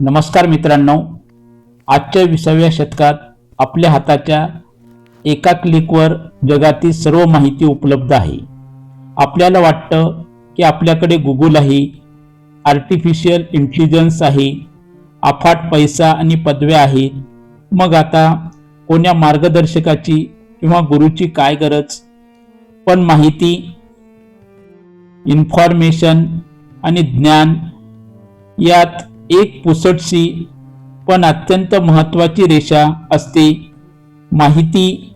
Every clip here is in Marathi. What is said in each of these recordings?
नमस्कार मित्रांनो, आजच्या 20व्या शतकात आपल्या हाताच्या एका क्लिकवर जगातील सर्व माहिती उपलब्ध आहे. आपल्याला वाटतं की आपल्याकडे गुगल आहे, आर्टिफिशियल इंटेलिजन्स आहे, अफाट पैसा आणि पदव्या आहेत. मग आता कोण्या मार्गदर्शकाची किंवा गुरुची काय गरज? पण माहिती, इन्फॉर्मेशन आणि ज्ञान यात एक पुसटशी पण अत्यंत महत्त्वाची रेषा असते. माहिती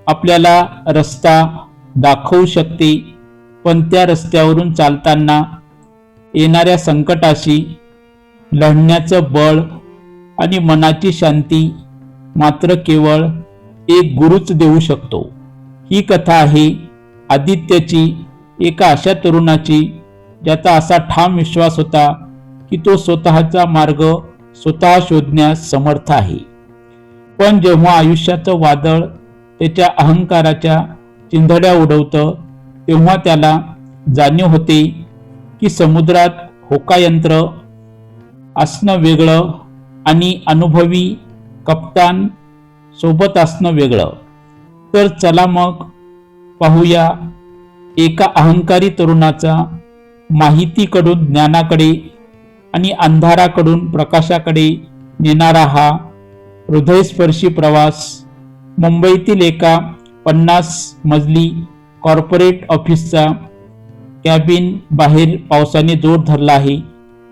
आपल्याला रस्ता दाखवू शकते, पण त्या रस्त्यावरून चालताना येणाऱ्या संकटाशी लढण्याचं बळ आणि मनाची शांती मात्र केवळ एक गुरुच देऊ शकतो. ही कथा आहे आदित्यची, एका अशा तरुणाची ज्याचा असा ठाम विश्वास होता की तो स्वतःचा मार्ग स्वतः शोधण्यास समर्थ आहे. पण जेव्हा आयुष्याचं वादळ त्याच्या अहंकाराच्या चिंधड्या उडवतं, तेव्हा त्याला जाणीव होते की समुद्रात होकायंत्र असणं वेगळं आणि अनुभवी कप्तान सोबत असणं वेगळं. तर चला मग पाहूया एका अहंकारी तरुणाचा माहितीकडून ज्ञानाकडे आणि अंधाराकडून प्रकाशाकडे नेणारा हा हृदयस्पर्शी प्रवास. मुंबईतील एका 50 मजली कॉर्पोरेट ऑफिसचा कॅबिन बाहेर पावसाने जोर धरला आहे.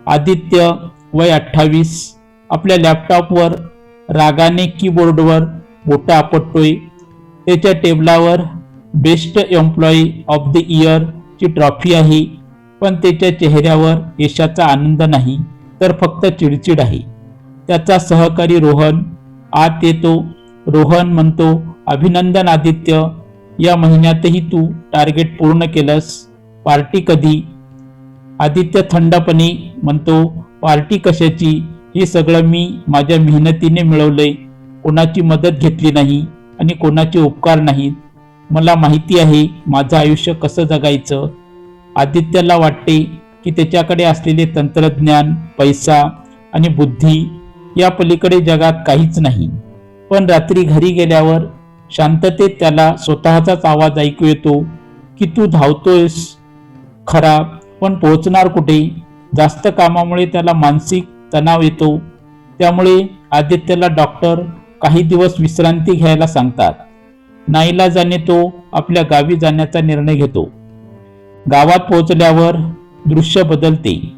आदित्य, वय 28, आपल्या लॅपटॉपवर रागाने कीबोर्डवर बोटं आपटतोय. त्याच्या टेबलावर best employee of the year ची ट्रॉफी आहे, पण त्याच्या चेहऱ्यावर यशाचा आनंद नाही, तर फक्त चिडचिड आहे. त्याचा सहकारी रोहन आत येतो. रोहन म्हणतो, अभिनंदन आदित्य, या महिन्यातही तू टार्गेट पूर्ण केलंस. पार्टी कधी? आदित्य थंडपणे म्हणतो, पार्टी कशाची? हे सगळं मी माझ्या मेहनतीने मिळवलंय. कोणाची मदत घेतली नाही आणि कोणाचे उपकार नाहीत. मला माहिती आहे माझं आयुष्य कसं जगायचं. आदित्यला वाटते की त्याच्याकडे असलेले तंत्रज्ञान, पैसा आणि बुद्धी या पलीकडे जगात काहीच नाही. पण रात्री घरी गेल्यावर शांततेत त्याला स्वतःचाच आवाज ऐकू येतो की तू धावतोयस खरा, पण पोहोचणार कुठे? जास्त कामामुळे त्याला मानसिक तणाव येतो. त्यामुळे आदित्यला डॉक्टर काही दिवस विश्रांती घ्यायला सांगतात. नाईलाजाने तो आपल्या गावी जाण्याचा निर्णय घेतो. गावात पोहोचल्यावर दृश्य बदलते.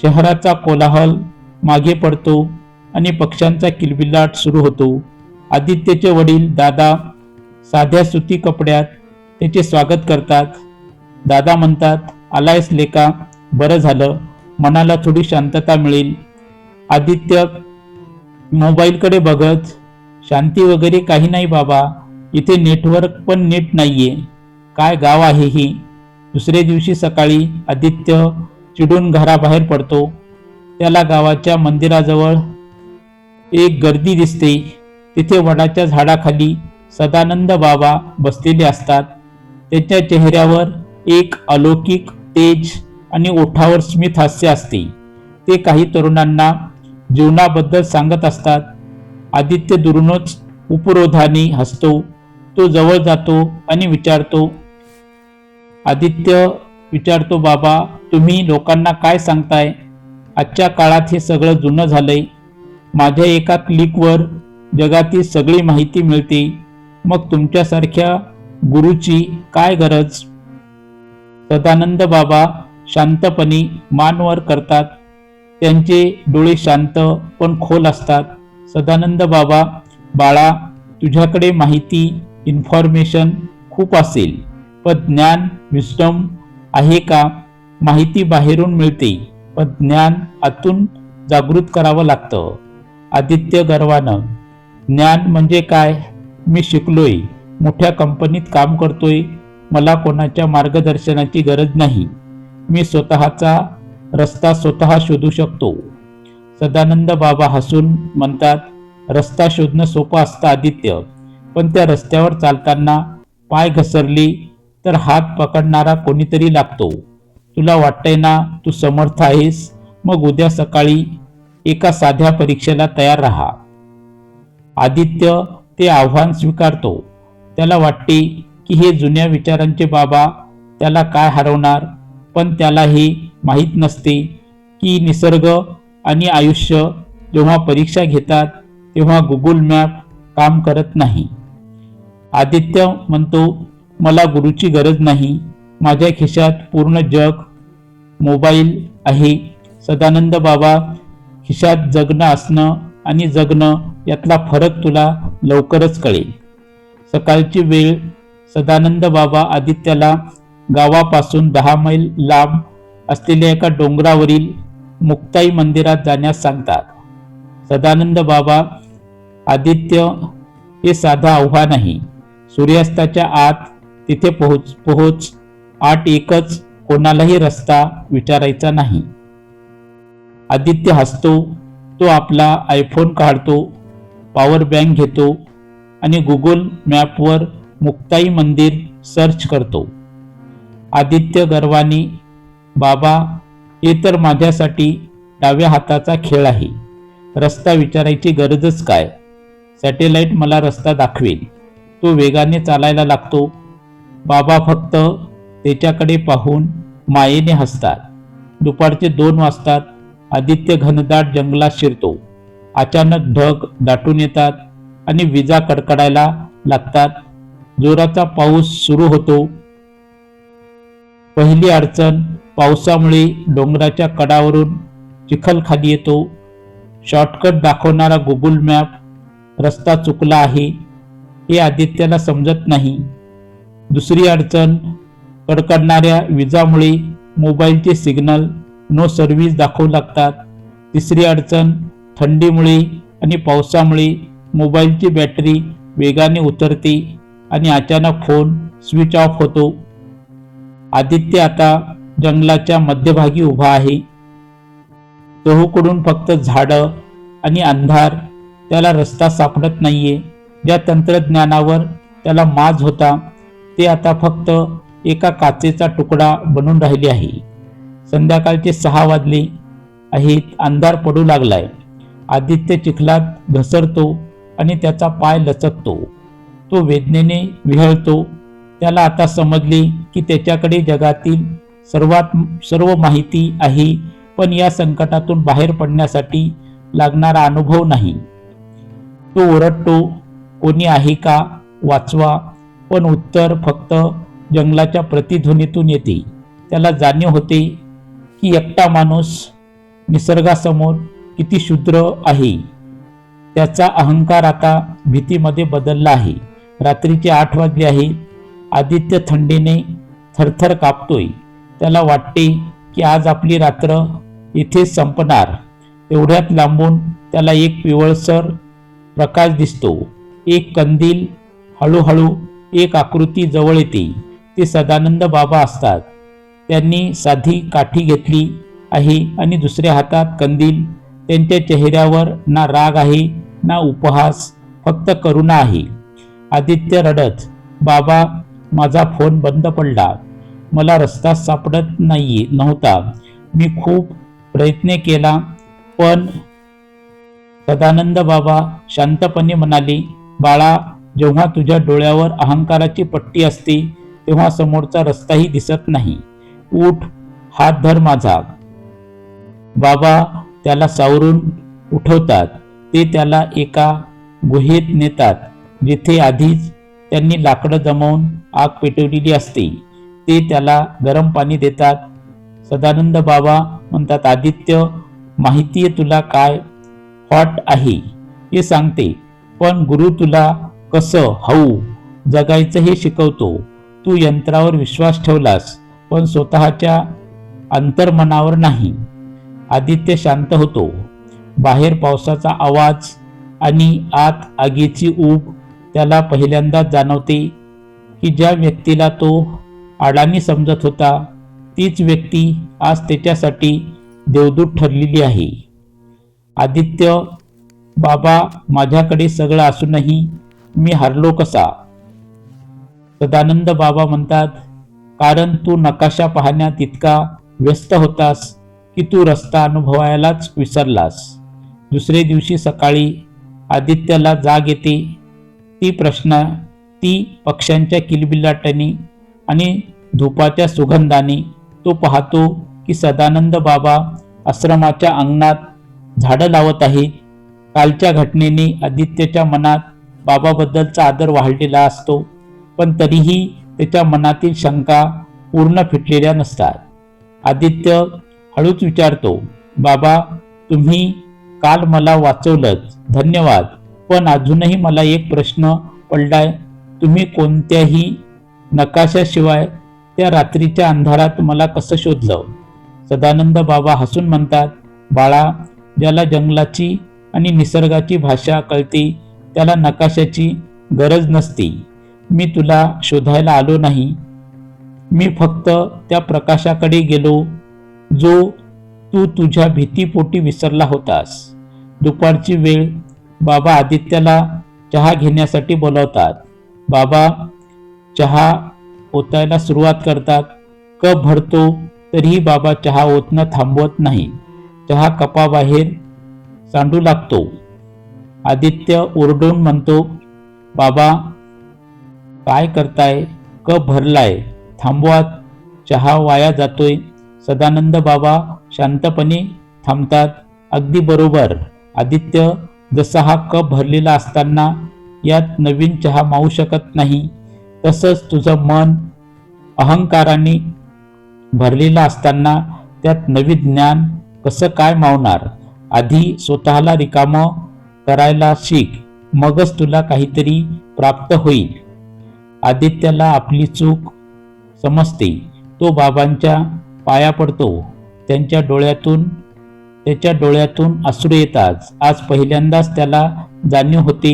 शहराचा कोलाहल मागे पडतो आणि पक्ष्यांचा किलबिलाट सुरू होतो. आदित्यचे वडील दादा साध्या सुती कपड्यात त्याचे स्वागत करतात. दादा म्हणतात, आलायस लेका, बरं झालं, मनाला थोडी शांतता मिळेल. आदित्य मोबाईलकडे बघत, शांती वगैरे काही नाही बाबा, इथे नेटवर्क पण नीट नाहीये. काय गाव आहे हे? दुसऱ्या दिवशी सकाळी आदित्य चिडून घराबाहेर पडतो. त्याला गावाच्या मंदिराजवळ एक गर्दी दिसते. तिथे वडाच्या झाडाखाली सदानंद बाबा बसलेले असतात. त्यांच्या चेहऱ्यावर एक अलौकिक तेज आणि ओठावर स्मित हास्य असते. ते काही तरुणांना जीवनाबद्दल सांगत असतात. आदित्य दुरूनच उपरोधाने हसतो. तो जवळ जातो आणि आदित्य विचारतो, बाबा, तुम्ही लोकांना काय सांगताय? आजच्या काळात हे सगळं जुनं झालंय. माझ्या एका क्लिकवर जगातील सगळी माहिती मिळते. मग तुमच्यासारख्या गुरुची काय गरज? सदानंद बाबा शांतपणे मान वर करतात. त्यांचे डोळे शांत पण खोल असतात. सदानंद बाबा, बाळा, तुझ्याकडे माहिती, इन्फॉर्मेशन खूप असेल, पण ज्ञान, विस्डम आहे का? माहिती बाहेरून मिळते, पण ज्ञान आतून जागृत करावं लागतं. आदित्य गर्वानं, ज्ञान म्हणजे काय? मी शिकलोय, मोठ्या कंपनीत काम करतोय, मला कोणाच्या मार्गदर्शनाची गरज नाही. मी स्वतःचा रस्ता स्वतः शोधू शकतो. सदानंद बाबा हसून म्हणतात, रस्ता शोधणं सोपं असतं आदित्य, पण त्या रस्त्यावर चालताना पाय घसरले तर हात पकडणारा कोणीतरी लागतो. तुला वाटतंय ना तू समर्थ आहेस? मग उद्या सकाळी एका साध्या परीक्षेला तयार राहा. आदित्य ते आव्हान स्वीकारतो. त्याला वाटते की हे जुन्या विचारांचे बाबा त्याला काय हरवणार, पण त्याला हे माहीत नसते की निसर्ग आणि आयुष्य जेव्हा परीक्षा घेतात तेव्हा गुगल मॅप काम करत नाही. आदित्य म्हणतो, मला गुरुची गरज नाही, माझ्या खिशात पूर्ण जग मोबाईल आहे. सदानंद बाबा, खिशात जगणं असणं आणि जगणं यातला फरक तुला लवकरच कळेल. सकाळची वेळ. सदानंद बाबा आदित्याला गावापासून 10 मैल लांब असलेल्या एका डोंगरावरील मुक्ताई मंदिरात जाण्यास सांगतात. सदानंद बाबा, आदित्य, हे साधं आव्हान आहे. सूर्यास्ताच्या आत तिथे पोहोच. 8 एकच, कोणालाही रस्ता विचारायचा नाही. आदित्य हसतो. तो आपला आयफोन काढतो, पॉवर बँक घेतो आणि गुगल मॅपवर मुक्ताई मंदिर सर्च करतो. आदित्य गर्वाने, बाबा, हे तर माझ्यासाठी डाव्या हाताचा खेळ आहे. रस्ता विचारायची गरजच काय? सॅटेलाइट मला रस्ता दाखवेल. तो वेगाने चालायला लागतो. बाबा फक्त त्याच्याकडे पाहून मायेने हसतात. दुपारचे 2 वाजतात. आदित्य घनदाट जंगलात शिरतो. अचानक ढग दाटून येतात आणि विजा कडकडायला लागतात. जोराचा पाऊस सुरू होतो. पहिली अडचण, पावसामुळे डोंगराच्या कडावरून चिखल खाली येतो. शॉर्टकट दाखवणारा गुगल मॅप रस्ता चुकला आहे हे आदित्याला समजत नाही. दुसरी अडचण, कडकडणाऱ्या विजामुळे मोबाईलचे सिग्नल नो सर्व्हिस दाखवू लागतात. तिसरी अडचण, थंडीमुळे आणि पावसामुळे मोबाईलची बॅटरी वेगाने उतरते आणि अचानक फोन स्विच ऑफ होतो. आदित्य आता जंगलाच्या मध्यभागी उभा आहे. चहूकडून फक्त झाडं आणि अंधार. त्याला रस्ता सापडत नाहीये. ज्या तंत्रज्ञानावर त्याला माज होता ते आता फक्त एका काचेचा तुकडा बनून राहिले आहे. संध्याकाळचे 6 वाजले आहेत. अंधार पडू लागलाय. आदित्य चिखलात घसरतो आणि त्याचा पाय लचकतो. तो वेदनेने विहळतो. त्याला आता समजले की त्याच्याकडे जगातील सर्व माहिती आहे, पण या संकटातून बाहेर पडण्यासाठी लागणारा अनुभव नाही. तो ओरडतो, कोणी आहे का? वाचवा. पण उत्तर फक्त जंगलाच्या प्रतिध्वनीतून येते. त्याला जाणीव होते की एकटा माणूस निसर्गासमोर किती क्षुद्र आहे. त्याचा अहंकार आता भीतीमध्ये बदलला आहे. रात्रीचे 8 वाजले आहे. आदित्य थंडीने थरथर कापतोय. त्याला वाटते की आज आपली रात्र इथेच संपणार. तेवढ्यात लांबून त्याला एक पिवळसर प्रकाश दिसतो. एक कंदील. हळूहळू एक आकृती जवळ येते. ते सदानंद बाबा असतात. त्यांनी साधी काठी घेतली आहे आणि दुसऱ्या हातात कंदील. त्यांच्या चेहऱ्यावर ना राग आहे ना उपहास, फक्त करुणा आहे. आदित्य रडत, बाबा, माझा फोन बंद पडला. मला रस्ता सापडत नव्हता. मी खूप प्रयत्न केला, पण सदानंद बाबा शांतपणे म्हणाले, बाळा, जेव्हा तुझ्या डोळ्यावर अहंकाराची पट्टी असते तेव्हा समोरचा रस्ताही दिसत नाही. उठ, हात धर माझा. बाबा त्याला सावरून उठवतात. ते त्याला एका गुहेत नेतात जिथे आधीच त्यांनी लाकडं जमवून आग पेटवलेली असते. ते त्याला गरम पाणी देतात. सदानंद बाबा म्हणतात, आदित्य, माहितीये तुला काय हॉट आहे हे सांगते, पण गुरु तुला कसं हळू जगायचं हे शिकवतो. तू यंत्रावर विश्वास ठेवलास, पण स्वतःच्या अंतर्मनावर नाही. आदित्य शांत होतो. बाहेर पावसाचा आवाज आणि आत आगीची ऊब त्याला पहिल्यांदाच जाणवते की ज्या व्यक्तीला तो अडाणी समजत होता तीच व्यक्ती आज त्याच्यासाठी देवदूत ठरलेली आहे. आदित्य, बाबा, माझ्याकडे सगळं असूनही मी हरलो कसा? सदानंद बाबा म्हणतात, कारण तू नकाशा पाहण्यात इतका व्यस्त होतास की तू रस्ता अनुभवायलाच विसरलास. दुसरे दिवशी सकाळी आदित्यला जाग येते. ती पक्ष्यांच्या किलबिलाटाने आणि धुपाच्या सुगंधाने. तो पाहतो की सदानंद बाबा आश्रमाच्या अंगणात झाडं लावत आहे. कालच्या घटनेने आदित्यच्या मनात बाबाबद्दलचा आदर वाढलेला असतो, पण तरीही त्याच्या मनातील शंका पूर्ण फिटलेल्या नसतात. आदित्य हळूच विचारतो, बाबा, तुम्ही काल मला वाचवलंच, धन्यवाद. पण अजूनही मला एक प्रश्न पडलाय. तुम्ही कोणत्याही नकाशाशिवाय त्या रात्रीच्या अंधारात मला कसं शोधलं? सदानंद बाबा हसून म्हणतात, बाळा, ज्याला जंगलाची आणि निसर्गाची भाषा कळते त्याला नकाशाची गरज नसते. मी तुला शोधायला आलो नाही. मी फक्त त्या प्रकाशाकडे गेलो जो तू तुझ्या भीतीपोटी विसरला होतास. दुपारची वेळ. बाबा आदित्यला चहा घेण्यासाठी बोलवतात. बाबा चहा ओतायला सुरुवात करतात. कप भरतो तरीही बाबा चहा ओतणं थांबवत नाही. चहा कपाबाहेर सांडू लागतो. आदित्य ओरडून म्हणतो, बाबा काय करताय? कप भरलाय, थांबवा, चहा वाया जातोय. सदानंद बाबा शांतपणे थांबतात. अगदी बरोबर आदित्य, जसा हा कप भरलेला असताना यात नवीन चहा मावू शकत नाही, तसंच तुझं मन अहंकाराने भरलेलं असताना त्यात नवीन ज्ञान कसं काय मावणार? आधी स्वतःला रिकामं करायला शिक, मगच तुला काहीतरी प्राप्त होईल. आदित्यला आपली चूक समजते. तो बाबांच्या पाया पडतो. त्याच्या डोळ्यातून अश्रू येतात. आज पहिल्यांदाच त्याला जाणीव होते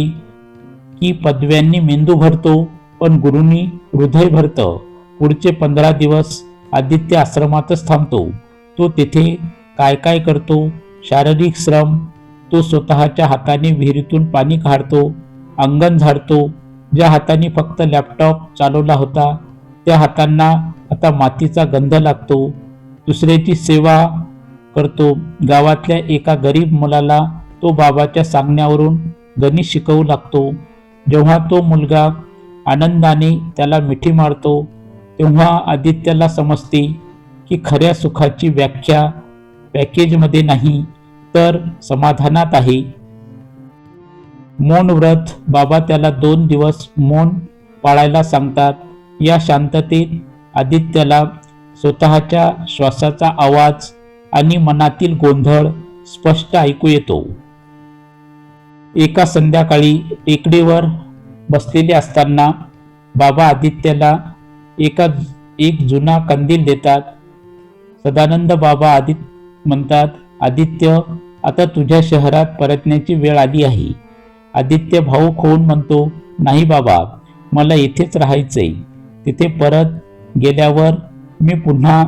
की पदव्यांनी मेंदू भरतो, पण गुरूंनी हृदय भरतं. पुढचे 15 दिवस आदित्य आश्रमातच थांबतो. तो तिथे काय काय करतो? शारीरिक श्रम. तो स्वतःच्या हाताने विहिरीतून पाणी काढतो, अंगण झाडतो. ज्या हाताने फक्त लॅपटॉप चालवला होता त्या हातांना आता मातीचा गंध लागतो. दुसऱ्याची सेवा करतो. गावातल्या एका गरीब मुलाला तो बाबाच्या सांगण्यावरून गणित शिकवू लागतो. जेव्हा तो मुलगा आनंदाने त्याला मिठी मारतो तेव्हा आदित्यला समजते की खऱ्या सुखाची व्याख्या पॅकेजमध्ये नाही तर समाधानात आहे. मौन व्रत. बाबा त्याला 2 दिवस मौन पाळायला सांगतात. या शांततेत आदित्यला स्वतःच्या श्वासाचा आवाज आणि मनातील गोंधळ स्पष्ट ऐकू येतो. एका संध्याकाळी टेकडीवर बसलेले असताना बाबा आदित्यला एक जुना कंदील देतात. सदानंद बाबा म्हणतात, आदित्य, आता तुझ्या शहरात परतण्याची वेळ आली आहे. आदित्य भाऊक होऊन म्हणतो, नाही बाबा, मला इथेच राहायचंय. तिथे परत गेल्यावर मी पुन्हा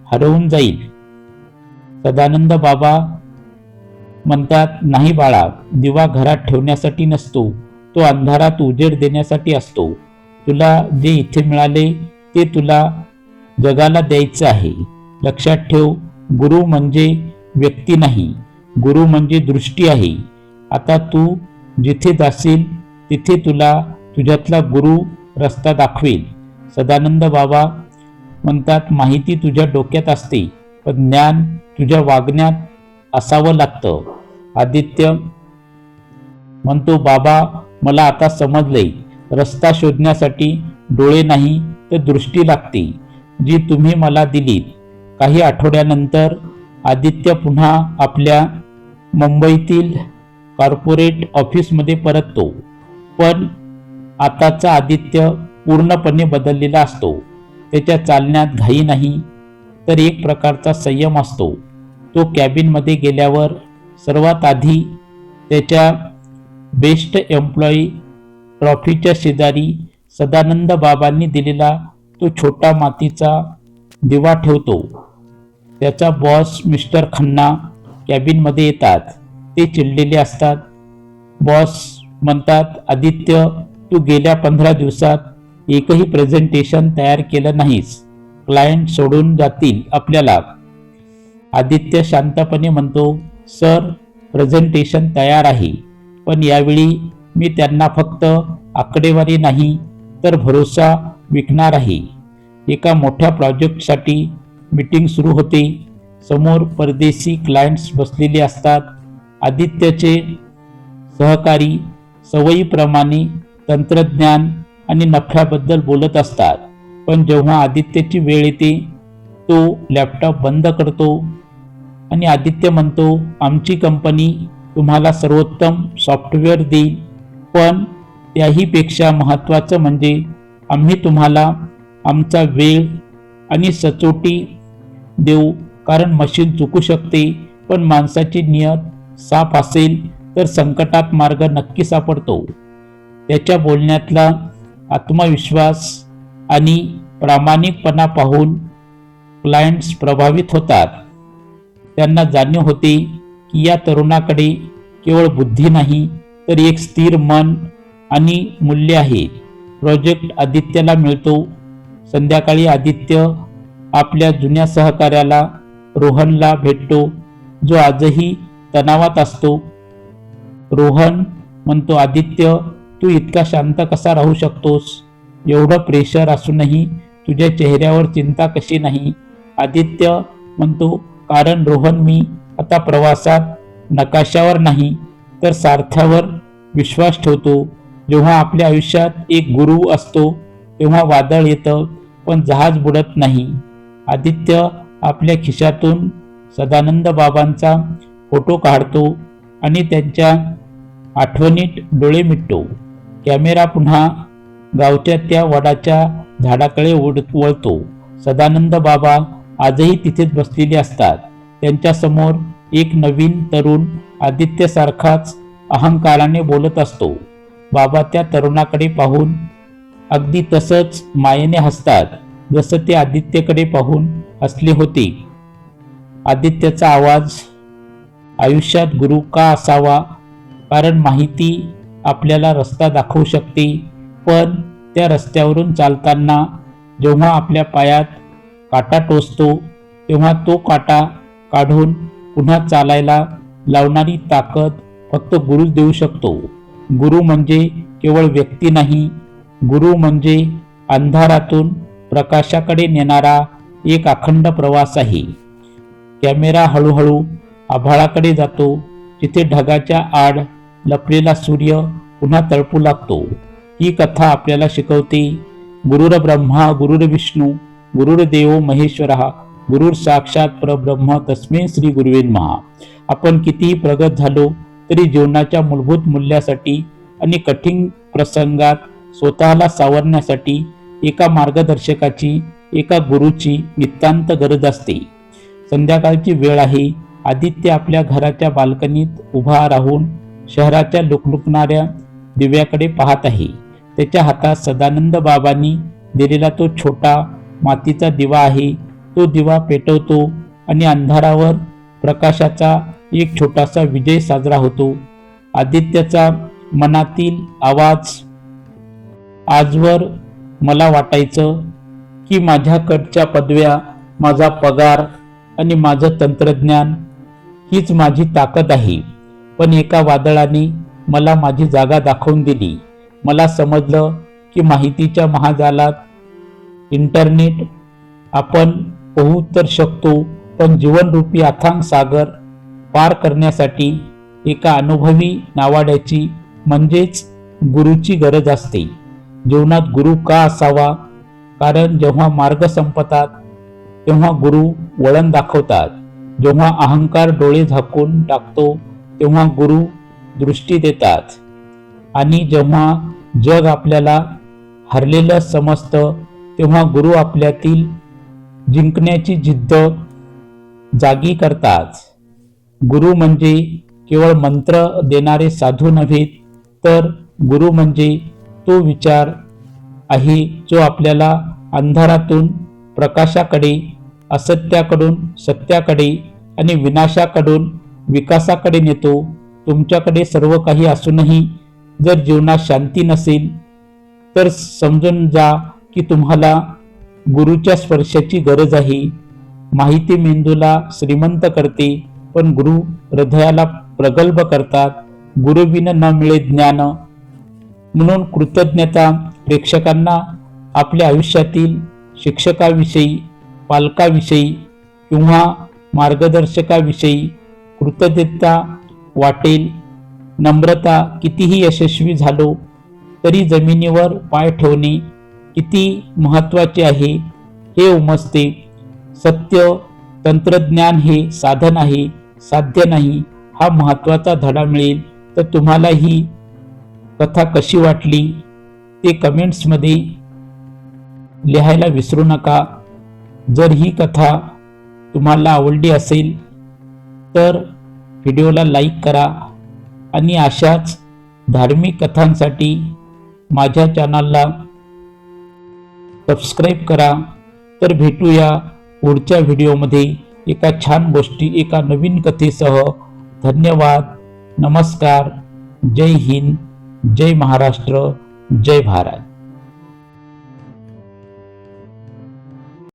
हरवून जाईल. सदानंद बाबा म्हणतात, नाही बाळा, दिवा घरात ठेवण्यासाठी नसतो, तो अंधारात उजेड देण्यासाठी असतो. तुला जे इथे मिळाले ते तुला जगाला द्यायचं आहे. लक्षात ठेव, गुरु म्हणजे व्यक्ती नाही, गुरु म्हणजे दृष्टी आहे. आता तू जिथे जाशील तिथे तुला तुझ्यातला गुरु रस्ता दाखवेल. सदानंद बाबा म्हणतात, माहिती तुझ्या डोक्यात असते, पण ज्ञान तुझ्या वागण्यात असावं लागतं. आदित्य म्हणतो, बाबा, मला आता समजलंय. रस्ता शोधण्यासाठी डोळे नाही तर दृष्टी लागते, जी तुम्ही मला दिलीत. काही आठवड्यानंतर आदित्य पुन्हा आपल्या मुंबईतील कॉर्पोरेट ऑफिसमध्ये परततो. पण आताचा आदित्य पूर्णपणे बदललेला असतो. त्याच्या चालण्यात घाई नाही तर एक प्रकारचा संयम असतो. तो कॅबिनमध्ये गेल्यावर सर्वात आधी त्याच्या बेस्ट एम्प्लॉई ट्रॉफीच्या शेजारी सदानंद बाबांनी दिलेला तो छोटा मातीचा दिवा ठेवतो. त्याचा बॉस मिस्टर खन्ना कॅबिनमध्ये येतात. ते चिडलेले असतात. बॉस म्हणतात, आदित्य, तू गेल्या 15 दिवसात एकही प्रेझेंटेशन तयार केलं नाहीस. क्लायंट सोडून जातील आपल्याला. आदित्य शांतपणे म्हणतो, सर, प्रेझेंटेशन तयार आहे, पण यावेळी मी त्यांना फक्त आकडेवारी नाही तर भरोसा विकणार आहे. एका मोठ्या प्रोजेक्टसाठी मीटिंग सुरू होते. समोर परदेशी क्लायंट्स बसलेले असतात. आदित्यचे सहकारी सवयीप्रमाणे तंत्रज्ञान आणि नफ्याबद्दल बोलत असतात. पण जेव्हा आदित्यची वेळ येते, तो लॅपटॉप बंद करतो आणि आदित्य म्हणतो, आमची कंपनी तुम्हाला सर्वोत्तम सॉफ्टवेअर देईल, पण त्याहीपेक्षा महत्त्वाचं म्हणजे आम्ही तुम्हाला आमचा वेळ आणि सचोटी देऊ. कारण मशीन चुकू शकते, पण माणसाची नियत साफ असेल तर संकटात मार्ग नक्की सापडतो. त्याच्या बोलण्यातला आत्मविश्वास आणि प्रामाणिकपणा पाहून क्लायंट्स प्रभावित होतात. त्यांना जाणीव होते की या तरुणाकडे केवळ बुद्धी नाही तर एक स्थिर मन आणि मूल्य आहे. प्रोजेक्ट आदित्यला मिळतो. संध्याकाळी आदित्य आपल्या जुन्या सहकार्याला रोहनला भेटतो, जो आजही तणावात असतो. रोहन म्हणतो, आदित्य, तू इतका शांत कसा राहू शकतोस? एवढं प्रेशर असूनही तुझ्या चेहऱ्यावर चिंता कशी नाही? आदित्य म्हणतो, कारण रोहन, मी आता प्रवासात नकाशावर नाही तर सारथ्यावर विश्वास ठेवतो. जेव्हा आपल्या आयुष्यात एक गुरु असतो तेव्हा वादळ येतं पण जहाज बुडत नाही. आदित्य आपल्या खिशातून सदानंद बाबांचा फोटो काढतो आणि त्यांच्या आठवणीत डोळे मिटतो. कॅमेरा पुन्हा गावच्या त्या वडाच्या झाडाकडे वळतो. सदानंद बाबा आजही तिथेच बसलेले असतात. त्यांच्या समोर एक नवीन तरुण आदित्यसारखाच अहंकाराने बोलत असतो. बाबा त्या तरुणाकडे पाहून अगदी तसंच मायेने हसतात जसं ते आदित्यकडे पाहून हसले होते. आदित्यचा आवाज, आयुष्यात गुरु का असावा? कारण माहिती आपल्याला रस्ता दाखवू शकते, पण त्या रस्त्यावरून चालताना जेव्हा आपल्या पायात काटा टोचतो तेव्हा तो काटा काढून पुन्हा चालायला लावणारी ताकद फक्त गुरुच देऊ शकतो. गुरु म्हणजे केवळ व्यक्ती नाही, गुरु म्हणजे अंधारातून प्रकाशाकडे नेणारा एक अखंड प्रवास आहे. कॅमेरा हळूहळू आभाळाकडे जातो, जिथे ढगाच्या आड लपलेला सूर्य पुन्हा तळपू लागतो. ही कथा आपल्याला शिकवते, गुरुर ब्रह्मा गुरुर विष्णू गुरुर्देव महेश्वरः गुरुर साक्षात परब्रह्म तस्मै श्री गुरुवे नमः. आपण कितीही प्रगत झालो तरी जीवनाच्या मूलभूत मूल्यासाठी आणि कठीण प्रसंगात स्वतःला सावरण्यासाठी एका मार्गदर्शकाची, एका गुरुची नितांत गरज असते. संध्याकाळची वेळ आहे. आदित्य आपल्या घराच्या बाल्कनीत उभा राहून शहराच्या लुकलुकणाऱ्या दिव्याकडे पाहत आहे. त्याच्या हातात सदानंद बाबांनी दिलेला तो छोटा मातीचा दिवा आहे. तो दिवा पेटवतो आणि अंधारावर प्रकाशाचा एक छोटासा विजय साजरा होतो. आदित्यचा मनातील आवाज, आजवर मला वाटायचं की माझ्याकडच्या पदव्या, माझा पगार आणि माझं तंत्रज्ञान हीच माझी ताकद आहे. पण एका वादळाने मला माझी जागा दाखवून दिली. मला समजलं की माहितीच्या महाजालात, इंटरनेट आपण पोहू तर शकतो, पण जीवनरूपी अथांग सागर पार करण्यासाठी एका अनुभवी नावाड्याची म्हणजेच गुरुची गरज असते. जीवनात गुरु का असावा? कारण जेव्हा मार्ग संपतात तेव्हा गुरु वळण दाखवतात. जेव्हा अहंकार डोळे झाकून टाकतो तेव्हा गुरु दृष्टी देतात. आणि जेव्हा जग आपल्याला हरलेलं समजतं तेव्हा गुरु आपल्यातील जिंकण्याची जिद्द जागी करतात. गुरु म्हणजे केवळ मंत्र देणारे साधू नव्हे, तर गुरु म्हणजे तो विचार आहे जो आपल्याला अंधारातून प्रकाशाकडे, असत्याकडून सत्याकडे आणि विनाशाकडून विकासाकडे नेतो. तुमच्याकडे सर्व काही असूनही जर जीवनात शांती नसेल तर समजून जा की तुम्हाला गुरुच्या स्पर्शाची गरज आहे. माहिती मेंदूला श्रीमंत करते, पण गुरु हृदयाला प्रगल्भ करतात. गुरुविन न मिळे ज्ञान. म्हणून कृतज्ञता प्रेक्षकांना आपल्या आयुष्यातील शिक्षकाविषयी, पालकाविषयी किंवा मार्गदर्शकाविषयी कृतज्ञता वाटेल. नम्रता, कितीही यशस्वी झालो तरी जमिनीवर पाय ठेवणे किती महत्त्वाचे आहे हे उमजते. सत्य, तंत्रज्ञान हे साधन आहे, साध्य नाही, हा महत्त्वाचा धडा मिळेल. तर तुम्हाला ही कथा कशी वाटली ते कमेंट्समध्ये लिहायला विसरू नका. जर ही कथा तुम्हाला आवडली असेल तर व्हिडिओला लाईक करा आणि अशाच धार्मिक कथांसाठी माझ्या चॅनलला सबस्क्राईब करा. तर भेटूया पुढच्या व्हिडिओमध्ये एका छान गोष्टी, एका नवीन कथेसह. धन्यवाद. नमस्कार. जय हिंद, जय महाराष्ट्र, जय भारत.